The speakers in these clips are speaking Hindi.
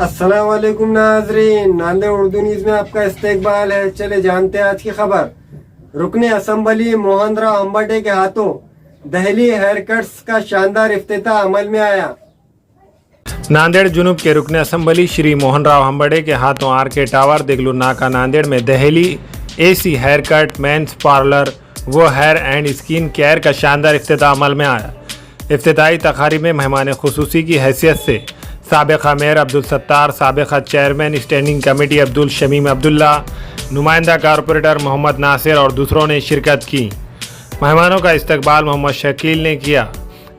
अस्सलाम वालेकुम नाजरीन, नांदेड़ उर्दू न्यूज़ में आपका इस्तकबाल है। चले जानते हैं आज की खबर। रुकने असम्बली मोहन राव हम्बटे के हाथों दहली हेयर कट्स का शानदार इफ्तिताह अमल में आया। नांदेड़ जुनूब के रुकने असम्बली श्री मोहन राव हम्बटे के हाथों आरके टावर देगलू नाका नांदेड़ में दहली AC hair cut, men's parlour व हेयर एंड स्किन केयर का शानदार इफ्तिताह अमल में आया। इफ्तिताही तकारीब में मेहमान खुसूसी की हैसियत से साबिक़ा मेयर अब्दुल सत्तार, साबिक़ा chairman standing committee Abdul Shamim Abdullah, नुमाइंदा कारपोरेटर मोहम्मद नासिर और दूसरों ने शिरकत की। मेहमानों का इस्तकबाल मोहम्मद शकील ने किया।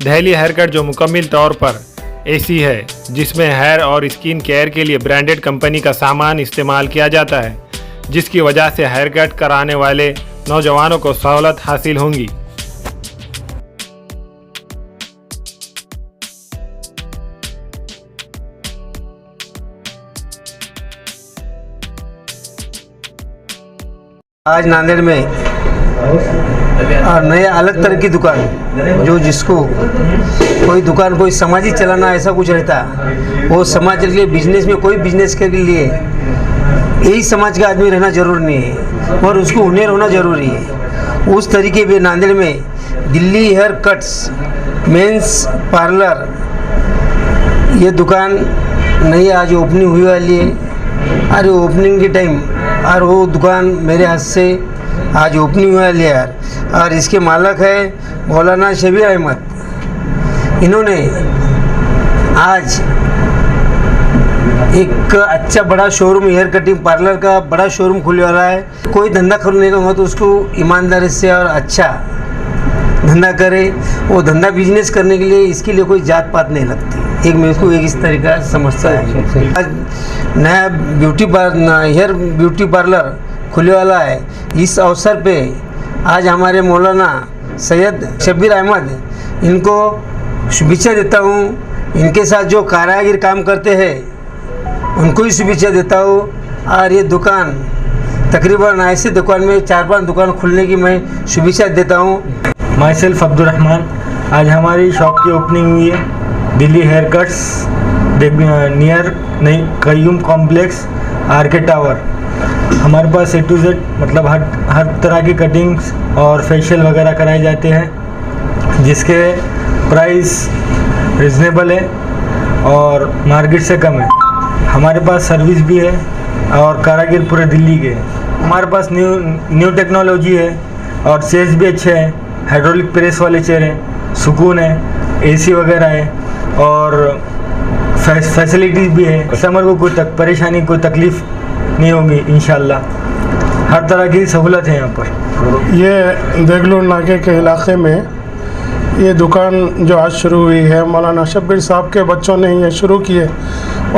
दहली हेयर कट जो मुकम्मल तौर पर एसी है, जिसमें हेयर और स्किन केयर के लिए ब्रांडेड कंपनी का सामान इस्तेमाल किया जाता है, जिसकी वजह से हेयर कट कराने वाले नौजवानों को सहूलत हासिल होंगी। आज नांदेड़ में नया अलग तरह की दुकान, जो जिसको कोई दुकान कोई समाज ही चलाना ऐसा कुछ रहता, वो समाज के लिए बिजनेस में कोई बिजनेस के लिए यही समाज का आदमी रहना जरूरी नहीं है और उसको हुनर होना जरूरी है। उस तरीके में नांदेड़ में Delhi hair cuts, men's parlour, ये दुकान नई आज ओपनिंग हुई वाली है। अरे ओपनिंग के टाइम और वो दुकान मेरे हाथ से आज ओपनिंग हुआ है यार। और इसके मालिक है मौलाना शबीर अहमद। इन्होंने आज एक अच्छा बड़ा शोरूम, हेयर कटिंग पार्लर का बड़ा शोरूम खुलने वाला है। कोई धंधा खोलने का हो तो उसको ईमानदारी से और अच्छा धंधा करे। वो धंधा बिजनेस करने के लिए इसके लिए कोई जात पात नहीं लगती। एक मैं इसको एक इस तरीका समझता है। आज नया हेयर ब्यूटी पार्लर खुलने वाला है। इस अवसर पे आज हमारे मौलाना सैयद शबीर अहमद, इनको शुभेच्छा देता हूँ। इनके साथ जो कारागिर काम करते हैं उनको ही शुभेच्छा देता हूँ। और ये दुकान तकरीबन ऐसे दुकान में 4-5 दुकान खुलने की मैं शुभेच्छा देता हूँ। My self Abdul Rahman. आज हमारी शॉप की ओपनिंग हुई है दिल्ली हेयर कट्स नियर नई कयूम कॉम्प्लेक्स आरके टावर। हमारे पास A to Z मतलब हर तरह की कटिंग्स और फेशियल वगैरह कराए जाते हैं, जिसके प्राइस रिजनेबल है और मार्केट से कम है। हमारे पास सर्विस भी है और कारागिर पूरे दिल्ली के हैं। हमारे पास न्यू टेक्नोलॉजी है और चेयर्स भी अच्छे हैं। हाइड्रोलिक प्रेस वाले चेयर हैं, सुकून है, AC वगैरह है और फैसिलिटीज़ भी है। कस्टमर को कोई परेशानी, कोई तकलीफ़ नहीं होगी इंशाल्लाह। हर तरह की सहूलत है यहाँ पर। ये देगलू नाके के इलाके में ये दुकान जो आज शुरू हुई है, मौलाना शबीर साहब के बच्चों ने ये शुरू की है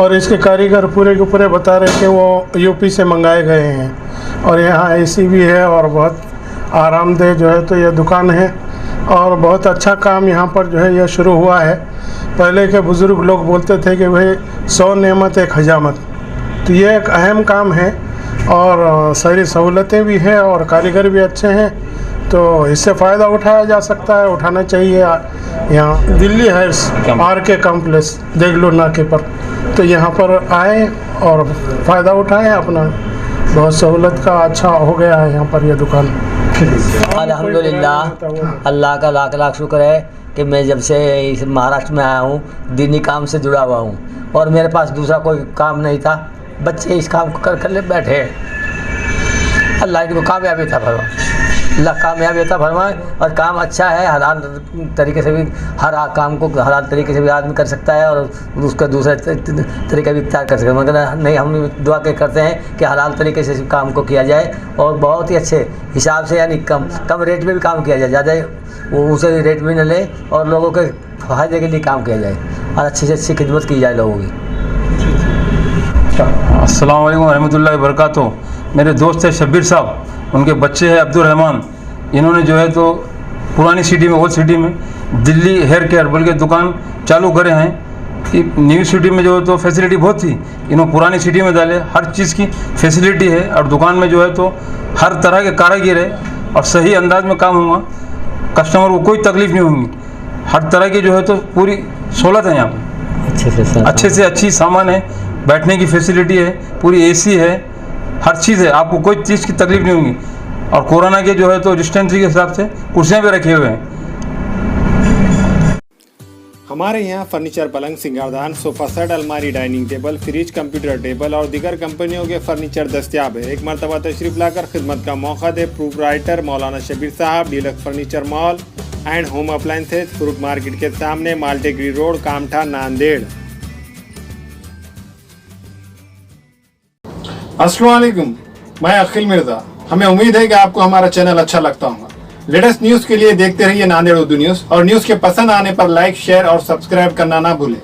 और इसके कारीगर पूरे के पूरे बता रहे कि वो यूपी से मंगाए गए हैं और यहाँ AC भी है और बहुत आरामदेह जो है तो ये दुकान है और बहुत अच्छा काम यहाँ पर जो है यह शुरू हुआ है। पहले के बुज़ुर्ग लोग बोलते थे कि भाई 100 नेमत एक हजामत, तो ये एक अहम काम है और सारी सहूलतें भी हैं और कारीगर भी अच्छे हैं, तो इससे फ़ायदा उठाया जा सकता है, उठाना चाहिए। यहाँ Delhi hairs R K complex Deglur नाके पर, तो यहाँ पर आए और फ़ायदा उठाएं अपना। बहुत सहूलत का अच्छा हो गया है यहाँ पर यह दुकान। अल्हम्दुलिल्लाह, अल्लाह का लाख लाख शुक्र है कि मैं जब से इस महाराष्ट्र में आया हूँ दीनी काम से जुड़ा हुआ हूँ और मेरे पास दूसरा कोई काम नहीं था। बच्चे इस काम को कर ले बैठे। अल्लाह इनको कामयाबी था भरवा, अल्लाह कामयाबी था भरवाए। और काम अच्छा है, हलाल तरीके से भी हर काम को हलाल तरीके से भी आदमी कर सकता है और उसका दूसरा तरीका भी इख्तियार कर सकता है। मगर नहीं, हम दुआ करते हैं कि हलाल तरीके से काम को किया जाए और बहुत ही अच्छे हिसाब से, यानी कम रेट में भी काम किया जाए, ज़्यादा वो उसे रेट भी न ले और लोगों के फ़ायदे के लिए काम किया जाए और अच्छी से अच्छी खिदमत की जाए लोगों की। अस्सलाम वालेकुम रहमतुल्लाहि वबरकातुहू। मेरे दोस्त है शबीर साहब, उनके बच्चे हैं अब्दुल रहमान। इन्होंने जो है तो पुरानी सिटी में, ओल्ड सिटी में दिल्ली हेयर केयर बोल के दुकान चालू करे हैं कि न्यू सिटी में जो है तो फैसिलिटी बहुत थी, इन्होंने पुरानी सिटी में डाले। हर चीज़ की फैसिलिटी है और दुकान में जो है तो हर तरह के कारीगर है और सही अंदाज में काम होगा, कस्टमर को कोई तकलीफ नहीं होगी। हर तरह की जो है तो पूरी सहूलत है यहाँ पर। अच्छे से अच्छी सामान है, बैठने की फैसिलिटी है, पूरी एसी है, हर चीज़ है, आपको कोई चीज़ की तकलीफ नहीं होगी। और कोरोना के जो है तो डिस्टेंस के हिसाब से कुर्सियाँ भी रखे हुए हैं। हमारे यहाँ फर्नीचर, पलंग, सिंगारदान, सोफा सेट, अलमारी, dining table, fridge, computer table और दीगर कंपनियों के फर्नीचर दस्तियाब है। एक मरतबा तशरीफ लाकर खिदमत का मौका दे। प्रोपराइटर मौलाना शबीर साहब, deluxe furniture mall and home appliances, fruit market के सामने, माल्टेगरी रोड, कामठा, नांदेड़। अस्सलाम वालेकुम, मैं अखिल मिर्जा। हमें उम्मीद है कि आपको हमारा चैनल अच्छा लगता होगा। लेटेस्ट न्यूज़ के लिए देखते रहिए नांदेड़ उर्दू न्यूज़, और न्यूज़ के पसंद आने पर लाइक, शेयर और सब्सक्राइब करना ना भूलें।